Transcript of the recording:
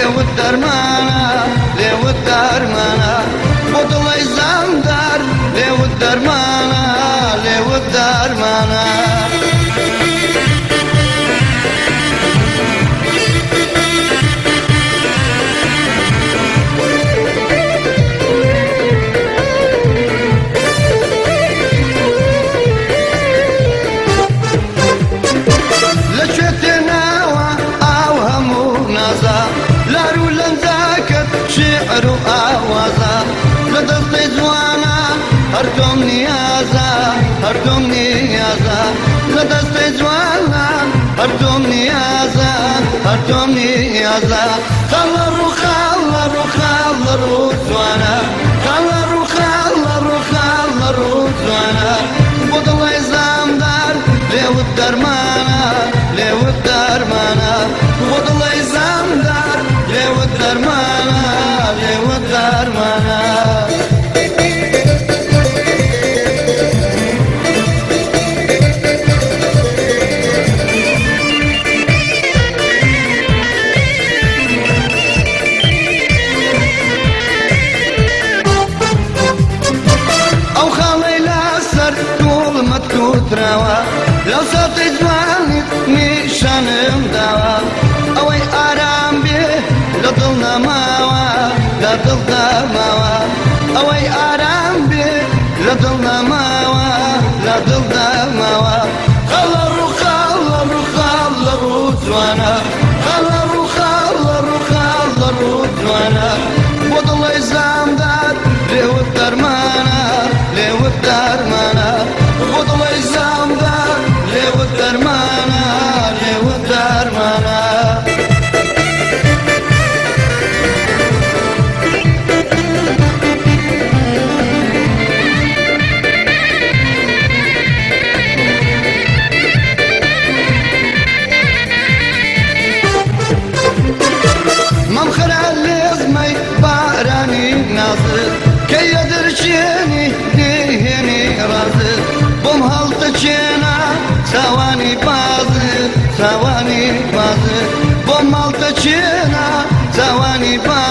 لێوت دەرمانە لێوت دەرمانە بۆ دڵی زەمدار لێوت دەرمانە لێوت دەرمانە شعر وآوازا لدستي جوانا هردوم نيازا هردوم نيازا لدستي جوانا هردوم نيازا هردوم نيازا خلرو خلرو خلرو جوانا خلرو خلرو خلرو جوانا بودڵی زەمدار لێوت دەرمانە لێوت دەرمانە بودڵی زەمدار لێوت دەرمانە لێوت دەرمانە ئەو خاڵەی لەسەر گوڵمت کوتراوە لەو سەتی جوانیت نیشانم داوە ئەوەی ئارام بێ لە دڵ نەماوە لە دڵ دەماوە ئەوەی ئارام بێ لە دڵ نەماوە لە دڵ دەماوە خەڵەڕوو خەڵەڕوو خەڵەڕوو جوانە خەڵەڕوو خەڵەڕوو خەڵەڕوو جوانە بۆ دڵی زەمدار لێوت دەرمانە لێوت دەرمانە بۆ دڵی زەمدار لێوت دەرمانە لێوت دەرمانە مەمخرە لێزمەی بارانی نازت کەیە دەرچێنی دێهێنی ڕازت بۆم هەڵدەچێنە چاوانی بازت چاوانی بازت بۆم هەڵدەچێنە چاوانی بازت